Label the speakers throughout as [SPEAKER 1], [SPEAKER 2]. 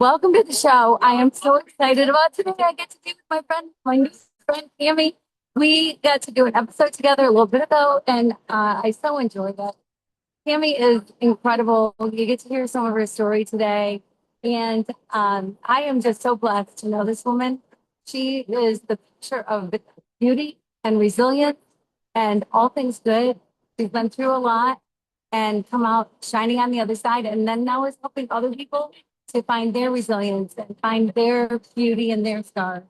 [SPEAKER 1] Welcome to the show. I am so excited about today. I get to be with my new friend Camey. We got to do an episode together a little bit ago, and I so enjoyed it. Camey is incredible. You get to hear some of her story today, and I am just so blessed to know this woman. She is the picture of beauty and resilience and all things good. She's been through a lot and come out shining on the other side, and then now is helping other people to find their resilience and find their beauty and their star.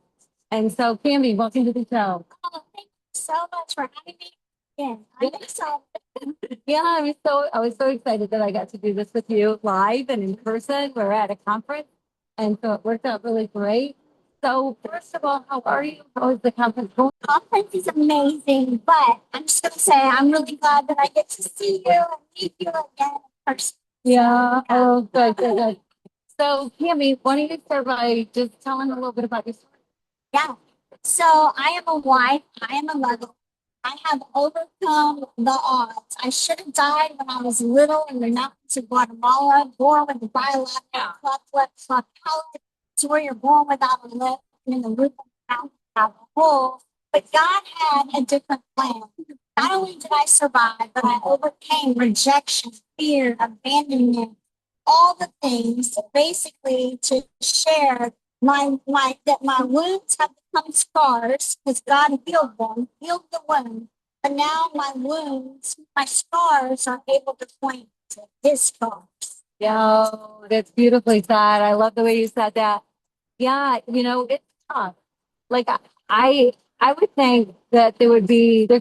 [SPEAKER 1] And so, Cammy, welcome to the show.
[SPEAKER 2] Oh, thank you so much for having me. Yeah, I'm excited.
[SPEAKER 1] Yeah, I was so excited that I got to do this with you live and in person. We're at a conference, and so it worked out really great. So, first of all, how are you? How is the conference going?
[SPEAKER 2] Conference is amazing, but I'm just gonna say I'm really glad that I get to see you and meet you again in person.
[SPEAKER 1] Yeah. Oh, good. So, Cammy, why don't you start by just telling a little bit about your story?
[SPEAKER 2] Yeah. So I am a wife. I am a mother. I have overcome the odds. I should have died when I was little in the mountains of Guatemala, born with a bilateral cleft palate. It's where you're born without a lip, and in the roof of the mouth without a hole. But God had a different plan. Not only did I survive, but I overcame rejection, fear, abandonment, all the things basically to share my wounds have become scars because God healed them, healed the wound. But now my wounds, my scars are able to point to his scars.
[SPEAKER 1] Yeah, that's beautifully said. I love the way you said that. Yeah, it's tough. Like I would think that there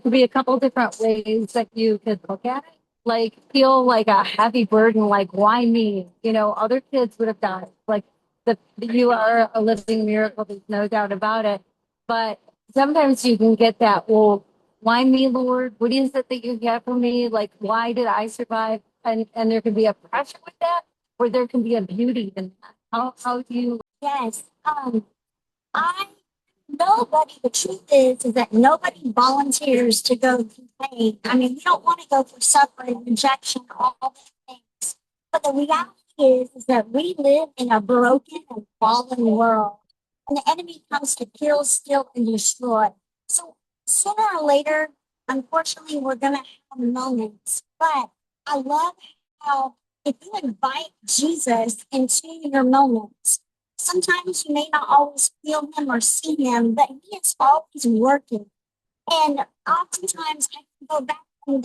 [SPEAKER 1] could be a couple different ways that you could look at it. Like feel like a heavy burden, like why me? Other kids would have died. Like you are a living miracle, there's no doubt about it. But sometimes you can get that, well, why me, Lord? What is it that you have for me? Like, why did I survive? And there can be a pressure with that, or there can be a beauty in that. How do you
[SPEAKER 2] Yes. I nobody. The truth is that nobody volunteers to go through pain. I mean, we don't want to go through suffering, rejection, all the things. But the reality is that we live in a broken and fallen world, and the enemy comes to kill, steal, and destroy. So sooner or later, unfortunately, we're gonna have moments. But I love how if you invite Jesus into your moments, sometimes you may not always feel him or see him, but he is always working. And oftentimes I can go back in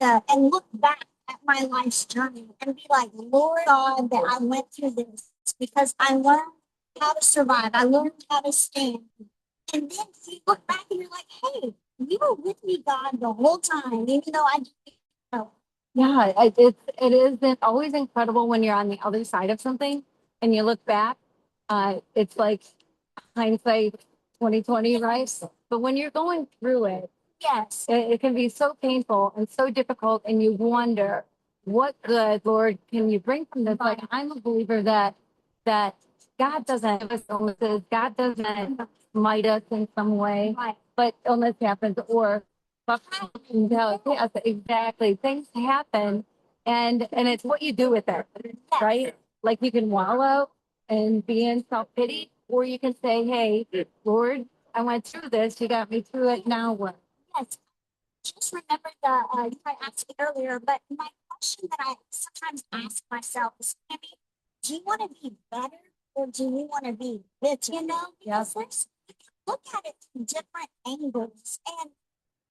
[SPEAKER 2] and look back at my life's journey and be like, Lord God, that I went through this because I learned how to survive. I learned how to stand. And then you look back and you're like, hey, you were with me, God, the whole time, even though I didn't know.
[SPEAKER 1] Yeah, it is always incredible when you're on the other side of something and you look back. It's like hindsight 2020, right? But when you're going through it,
[SPEAKER 2] Yes.
[SPEAKER 1] it can be so painful and so difficult, and you wonder what good, Lord, can you bring from this? Like I'm a believer that God doesn't give us illnesses, God doesn't smite us in some way, but illness happens or yes, exactly. Things happen, and it's what you do with it, right? Like you can wallow and be in self pity, or you can say, "Hey, Lord, I went through this. You got me through it. Now what?"
[SPEAKER 2] Yes. Just remember you might ask me earlier, but my question that I sometimes ask myself is, Tammy, do you want to be better or do you want to be bitter? Because you can look at it from different angles. And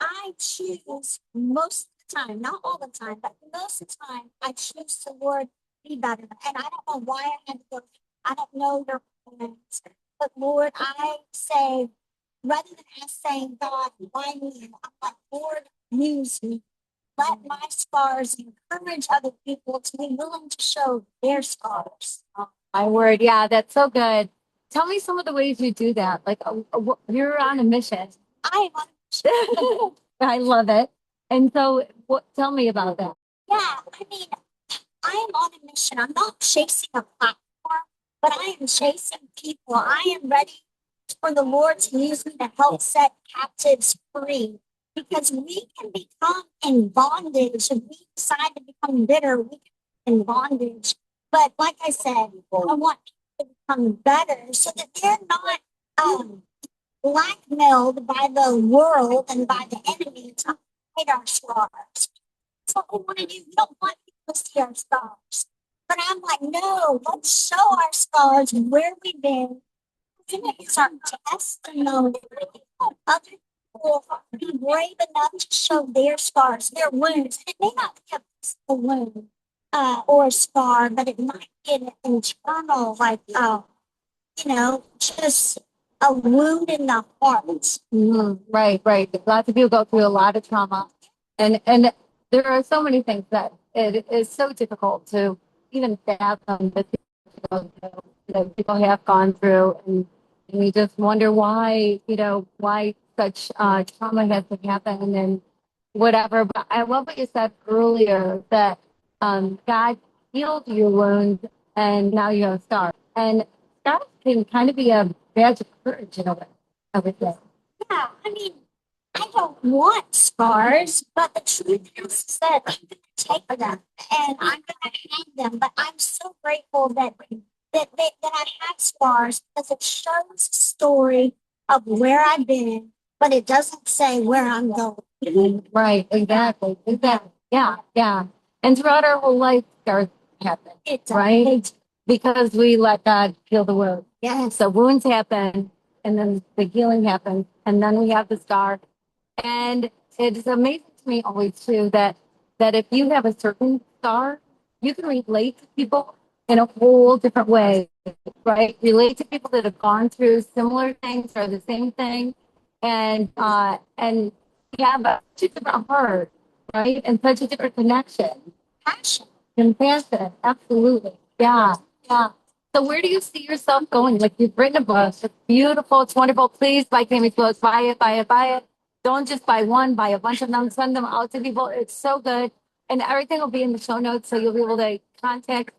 [SPEAKER 2] I choose most of the time, not all the time, but most of the time, I choose to, Lord, be better. And I don't know why I had to go, I don't know your plans, but Lord, I say, rather than us saying, God, why me? I'm like, Lord, use me. Let my scars encourage other people to be willing to show their scars.
[SPEAKER 1] My word, yeah, that's so good. Tell me some of the ways you do that. Like you're on a mission.
[SPEAKER 2] I am on
[SPEAKER 1] I love it. And so, what? Tell me about that.
[SPEAKER 2] Yeah, I mean, I am on a mission. I'm not chasing a platform, but I am chasing people. I am ready for the Lord to use me to help set captives free. Because we can become in bondage. If we decide to become bitter, we can be in bondage. But like I said, I want become better so that they're not blackmailed by the world and by the enemy to hide our scars. That's what we want to do. We don't want people to see our scars. But I'm like, no, let's show our scars and where we've been. It's our testimony. Other people be brave enough to show their scars, their wounds. It may not be a physical wound or a scar, but it might be an internal, like, just a wound in the heart.
[SPEAKER 1] Right, right. Lots of people go through a lot of trauma, and there are so many things that it is so difficult to even fathom that people have gone through, and you just wonder why, why such trauma has to happen and whatever. But I love what you said earlier that God healed your wounds, and now you have scars, and scars can kind of be a badge of courage in a way, I would say.
[SPEAKER 2] Yeah, I mean, I don't want scars, but the truth is that I'm going to take them and I'm going to hang them. But I'm so grateful that I have scars because it shows a story of where I've been, but it doesn't say where I'm going.
[SPEAKER 1] Right, exactly, exactly. Yeah, yeah. And throughout our whole life, scars happen, right? Because we let God heal the wound.
[SPEAKER 2] Yes.
[SPEAKER 1] So wounds happen, and then the healing happens, and then we have the scar. And it's amazing to me always too that if you have a certain scar, you can relate to people in a whole different way, right? Relate to people that have gone through similar things or the same thing, and you have such a different heart, right? And such a different connection.
[SPEAKER 2] Passion.
[SPEAKER 1] Compassion, absolutely. Yeah, yeah. So where do you see yourself going? Like you've written a book. It's beautiful. It's wonderful. Please buy Camey's books. Buy it, buy it, buy it. Don't just buy one, buy a bunch of them, send them out to people. It's so good. And everything will be in the show notes. So you'll be able to contact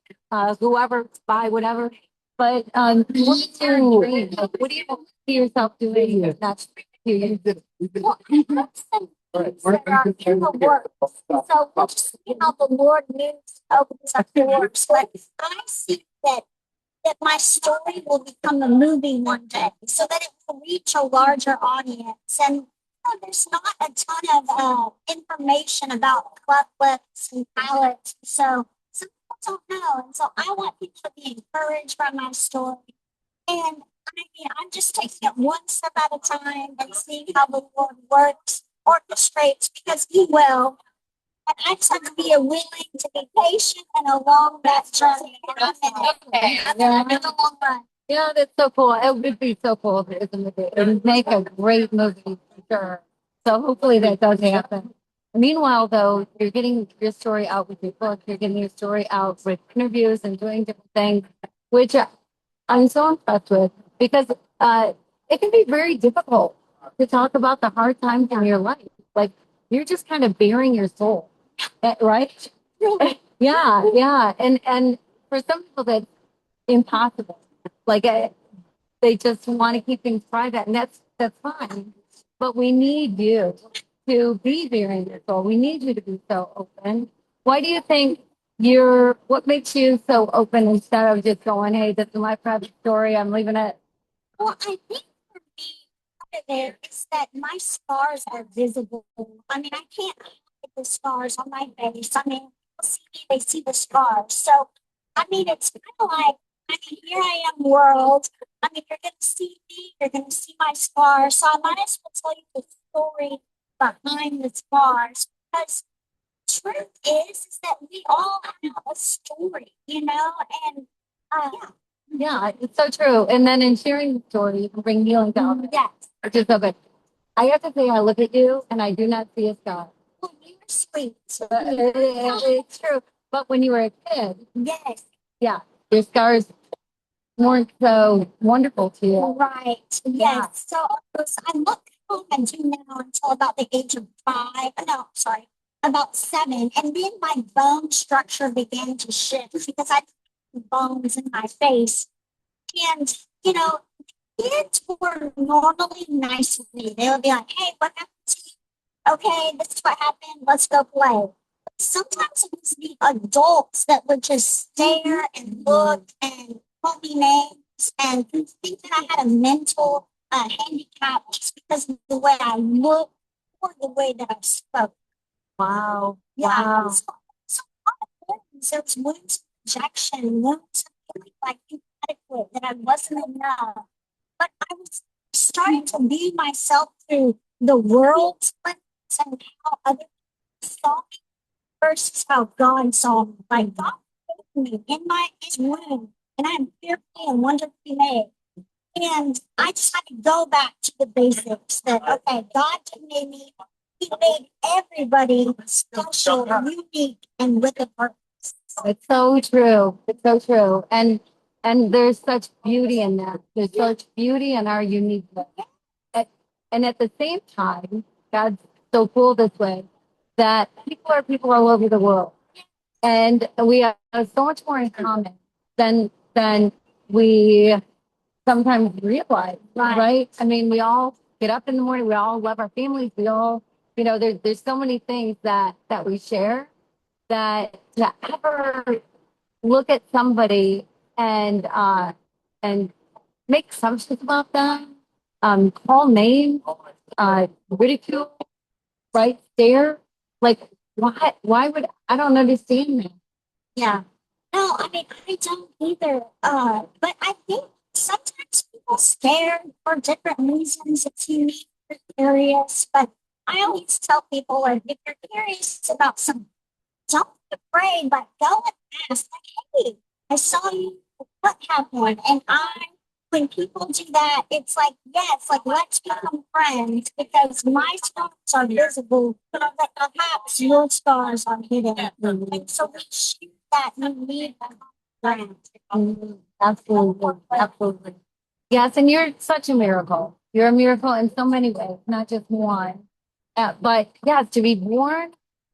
[SPEAKER 1] whoever, buy whatever. But what's your dream? Like, what do you see yourself doing in the next few years?
[SPEAKER 2] Well, that's the things that are in the works. So we'll just see how the Lord moves, opens up doors. But I see that my story will become a movie one day so that it will reach a larger audience. And there's not a ton of information about clefts and palettes. So some people don't know. And so I want people to be encouraged by my story. And I mean, I'm just taking it one step at a time and seeing how the Lord works, orchestrates, because He will. And I just have to be willing to be patient and along that journey. And I'm in it.
[SPEAKER 1] Okay.
[SPEAKER 2] I'm in the long run.
[SPEAKER 1] Yeah, that's so cool. It would be so cool if it was a movie. It would make a great movie for sure. So hopefully that does happen. Meanwhile, though, you're getting your story out with your book. You're getting your story out with interviews and doing different things, which I'm so impressed with because it can be very difficult to talk about the hard times in your life. Like you're just kind of bearing your soul, right? Yeah, yeah. And for some people that's impossible. Like they just want to keep things private, and that's fine. But we need you to be bearing your soul. We need you to be so open. Why do you think what makes you so open instead of just going, hey, this is my private story, I'm leaving it?
[SPEAKER 2] Well, I think for me, part of it is that my scars are visible. I mean, I can't hide the scars on my face. I mean, people see me, they see the scars. So, I mean, it's kind of like, I mean, here I am, world. I mean, you're going to see me, you're going to see my scars. So, I might as well tell you the story behind the scars because truth is that we all have a story, and yeah.
[SPEAKER 1] Yeah, it's so true. And then in sharing the story, you can bring healing to others,
[SPEAKER 2] Yes.
[SPEAKER 1] which is so good. I have to say, I look at you and I do not see a scar.
[SPEAKER 2] Well, you're sweet.
[SPEAKER 1] It's true. But when you were a kid,
[SPEAKER 2] Yes.
[SPEAKER 1] yeah, your scars weren't so wonderful to you.
[SPEAKER 2] Right.
[SPEAKER 1] Yeah.
[SPEAKER 2] Yes. So I look like I do now until about the age of 5. No, sorry, about 7. And then my bone structure began to shift because I had bones in my face. And, you know, kids were normally nice with me. They would be like, hey, what happened to you? Okay, this is what happened. Let's go play. Sometimes it was the adults that would just stare and look and call me names. and think that I had a mental handicap just because of the way I looked or the way that I spoke.
[SPEAKER 1] Wow.
[SPEAKER 2] Yeah.
[SPEAKER 1] Wow.
[SPEAKER 2] So a lot of wounds, there was wounds of rejection, wounds of feeling like inadequate, that I wasn't enough. But I was starting to view myself through the world's lens and how other people saw me versus how God saw me. Like God made me in my his womb, and I'm fearfully and wonderfully made. And I just had to go back to the basics that, okay, God made me, He made everybody special, unique, and with a purpose.
[SPEAKER 1] It's so true. It's so true. And there's such beauty in that. There's such beauty in our uniqueness. At- And at the same time, God's so cool this way that people are people all over the world. And we have so much more in common than we sometimes realize, right? I mean, we all get up in the morning, we all love our families, we all, there's so many things that we share that to ever look at somebody and make assumptions about them, call names, ridicule, right? Stare. Like why would I don't understand that.
[SPEAKER 2] Yeah. No, I mean, I don't either. But I think sometimes people stare for different reasons. It's unique, or curious. But I always tell people, like, if you're curious about something, don't be afraid, but go and ask, like, hey, I saw you. What happened? And when people do that, it's like, yes, like, let's become friends because my scars are visible, but that perhaps your scars are hidden. And so we share that you need a friend.
[SPEAKER 1] Absolutely. Absolutely. Yes, and you're such a miracle. You're a miracle in so many ways, not just one. But yes, to be born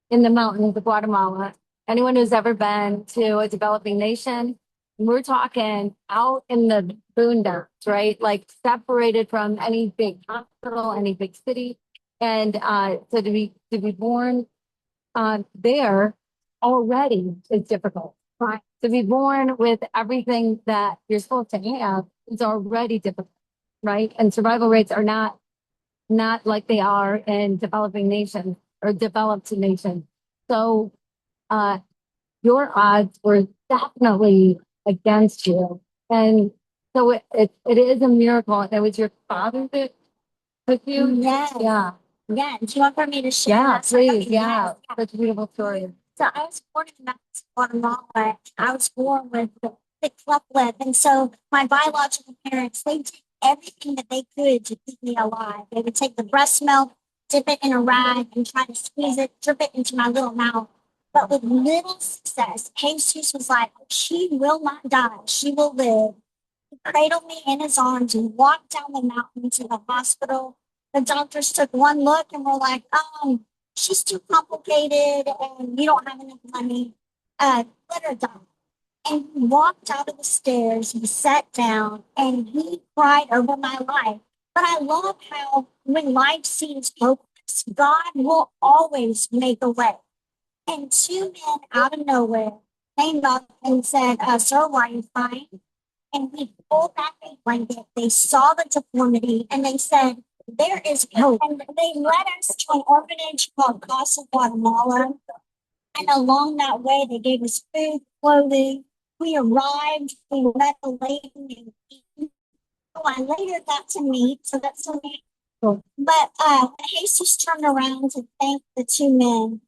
[SPEAKER 1] in the mountains of Guatemala, anyone who's ever been to a developing nation, we're talking out in the boondocks, right? Like separated from any big hospital, any big city. And so to be born there already is difficult. Right. To be born with everything that you're supposed to have is already difficult, right? And survival rates are not like they are in developing nations or developed nations. So uh, your odds were definitely against you, and so it is a miracle. And it was your father that took you.
[SPEAKER 2] Yes.
[SPEAKER 1] Yeah.
[SPEAKER 2] Yeah. Do you want for me to share?
[SPEAKER 1] Yeah,
[SPEAKER 2] that? So, okay,
[SPEAKER 1] please. Yeah,
[SPEAKER 2] yes.
[SPEAKER 1] such a beautiful story.
[SPEAKER 2] So I was born in Guatemala. I was born with the cleft lip. And so my biological parents, they did everything that they could to keep me alive. They would take the breast milk, dip it in a rag, and try to squeeze it, drip it into my little mouth. But with little success, Jesus was like, she will not die. She will live. He cradled me in his arms and walked down the mountain to the hospital. The doctors took one look and were like, she's too complicated and you don't have enough money. Let her die. And he walked out of the stairs, he sat down, and he cried over my life. But I love how when life seems hopeless, God will always make a way. And two men out of nowhere came up and said, sir, are you fine? And we pulled back a blanket. They saw the deformity and they said, there is hope. And they led us to an orphanage called Casa Guatemala. And along that way, they gave us food, clothing. We arrived, we met the lady who I later got to meet. So that's so neat. Cool. But Jesus turned around to thank the two men.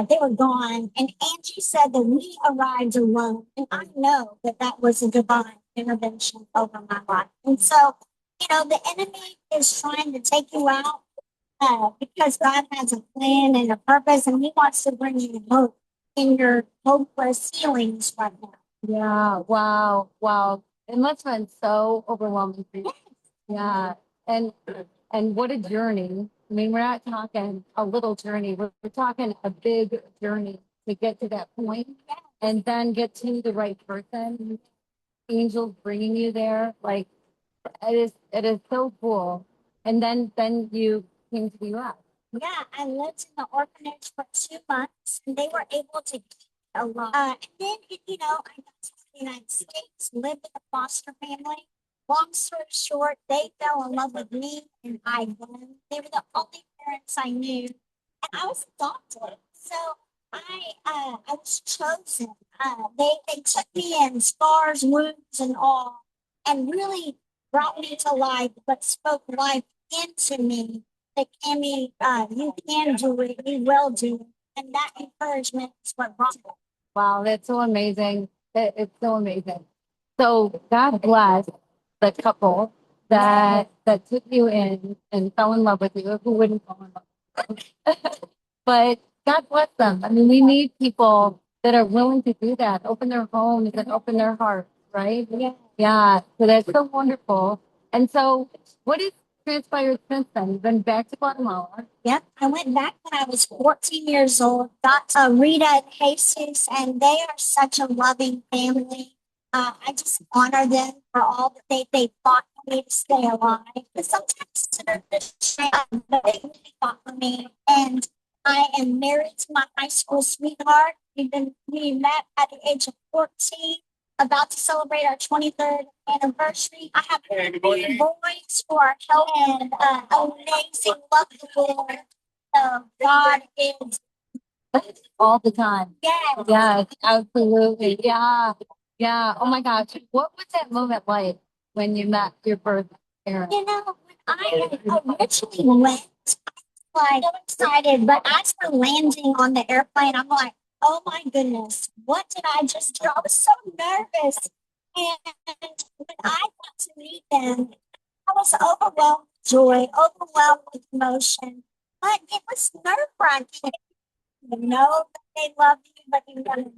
[SPEAKER 2] They were gone. And Angie said that we arrived alone. And I know that that was a divine intervention over my life. And so, the enemy is trying to take you out because God has a plan and a purpose, and He wants to bring you hope in your hopeless feelings right now.
[SPEAKER 1] Yeah. Wow. Wow. It must have been so overwhelming for you. Yeah. And and what a journey. I mean, we're not talking a little journey. We're talking a big journey to get to that point and then get to the right person. Angels bringing you there. Like it is so cool. And then you came to the US.
[SPEAKER 2] Yeah, I lived in the orphanage for 2 months, and they were able to keep me alive. And then, I got to the United States, lived in a foster family. long story short, they fell in love with me and I them. They were the only parents I knew, and I was adopted. So I was chosen. They took me in scars, wounds, and all, and really brought me to life, but spoke life into me. That Cammy, you can do it. You will do it, and that encouragement is what brought it.
[SPEAKER 1] Wow, that's so amazing. It's so amazing. So God bless the couple that took you in and fell in love with you. Who wouldn't fall in love? But God bless them. I mean, we need people that are willing to do that, open their homes and open their hearts, right?
[SPEAKER 2] Yeah.
[SPEAKER 1] Yeah. So that's so wonderful. And so, what has transpired since then? You've been back to Guatemala.
[SPEAKER 2] Yep, I went back when I was 14 years old, got Rita and Jesus, and they are such a loving family. I just honor them for all that they fought for me to stay alive. Because sometimes they're just but they really fought for me. And I am married to my high school sweetheart. We met at the age of 14, about to celebrate our 23rd anniversary. I have three boys who are healthy and amazing, love the Lord. God is
[SPEAKER 1] All the time.
[SPEAKER 2] yes.
[SPEAKER 1] Yes, absolutely. Yeah. Yeah. Oh my gosh. What was that moment like when you met your birth parents?
[SPEAKER 2] You know, when I originally went, like so excited, but as we're landing on the airplane, I'm like, oh my goodness, what did I just do? I was so nervous. And when I got to meet them, I was overwhelmed with joy, overwhelmed with emotion. But it was nerve wracking. You know that they love you, but you never.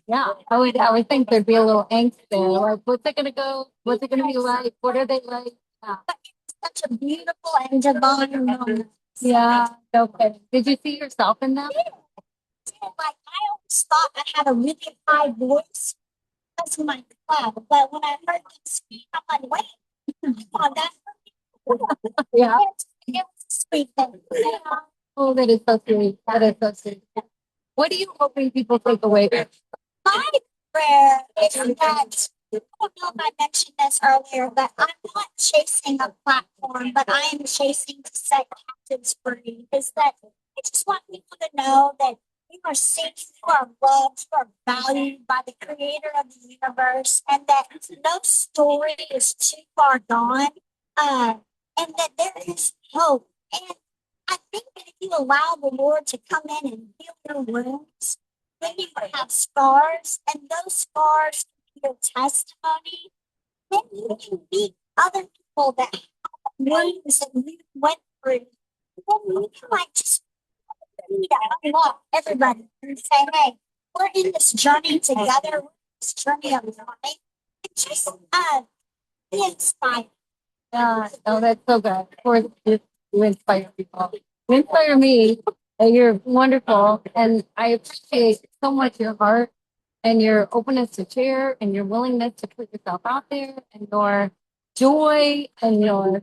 [SPEAKER 1] Yeah, I would think there'd be a little angst there. Like, what's it gonna go? What's it gonna be like? What are they like? Yeah.
[SPEAKER 2] But it's such a beautiful and divine moment.
[SPEAKER 1] Yeah. Okay. Did you see yourself in them?
[SPEAKER 2] Like I always thought I had a really high voice because of my club, but when I heard them speak, I'm like, wait, oh, that's
[SPEAKER 1] Yeah.
[SPEAKER 2] it was a sweet thing.
[SPEAKER 1] Oh, that is so sweet. That is so sweet. What are you hoping people take away?
[SPEAKER 2] My prayer is that I don't know if I mentioned this earlier, but I'm not chasing a platform, but I am chasing to set captives free. Is that I just want people to know that you are seen, you are loved, you are valued by the creator of the universe, and that no story is too far gone, uh, and that there is hope. And I think that if you allow the Lord to come in and heal your wounds, then you have scars, and those scars can be your testimony. Then you can meet other people that have wounds that you went through. Then you can like just need to unlock everybody and say, hey, we're in this journey together, we're in this journey of life. And just be inspired.
[SPEAKER 1] Yeah, oh, that's so good. Of course, you inspire people. You inspire me. And you're wonderful. And I appreciate so much your heart and your openness to share and your willingness to put yourself out there and your joy and your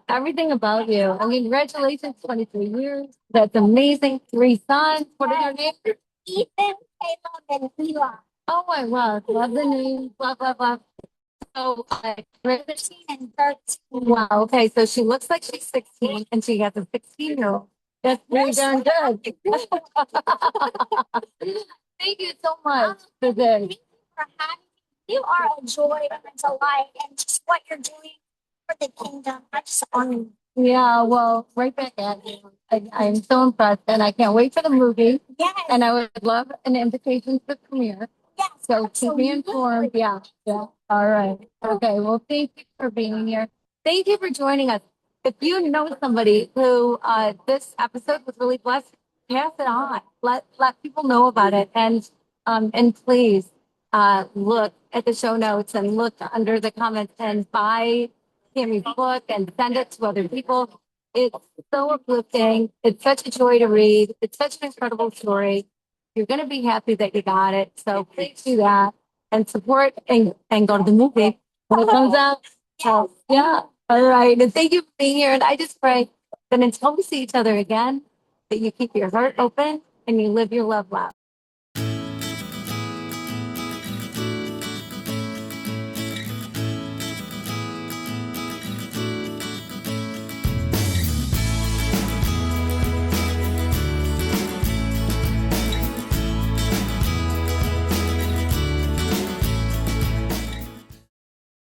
[SPEAKER 1] everything about you. I mean, congratulations, 23 years. That's amazing. Three sons. What are their names?
[SPEAKER 2] Ethan, Caleb, and Eli.
[SPEAKER 1] Oh, I love the names. Love. So,
[SPEAKER 2] 13 and 13.
[SPEAKER 1] wow. Okay. So she looks like she's 16 and she has a 16-year-old. That's pretty darn good. Thank you so much for this.
[SPEAKER 2] Thank you for having me. You are a joy and a delight, and just what you're doing for the kingdom. I just honor you.
[SPEAKER 1] Yeah, well, right back at you. I'm so impressed and I can't wait for the movie.
[SPEAKER 2] Yes.
[SPEAKER 1] And I would love an invitation to the premiere.
[SPEAKER 2] Yes.
[SPEAKER 1] So keep me informed. Yeah. Yeah. All right. Okay. Well, thank you for being here. Thank you for joining us. If you know somebody who this episode was really blessed, pass it on. Let people know about it. And please look at the show notes and look under the comments and buy Tammy's book and send it to other people. It's so uplifting. It's such a joy to read. It's such an incredible story. You're going to be happy that you got it. So please do that and support and go to the movie when it comes out. So, yeah. All right. And thank you for being here. And I just pray that until we see each other again, that you keep your heart open and you live your love loud.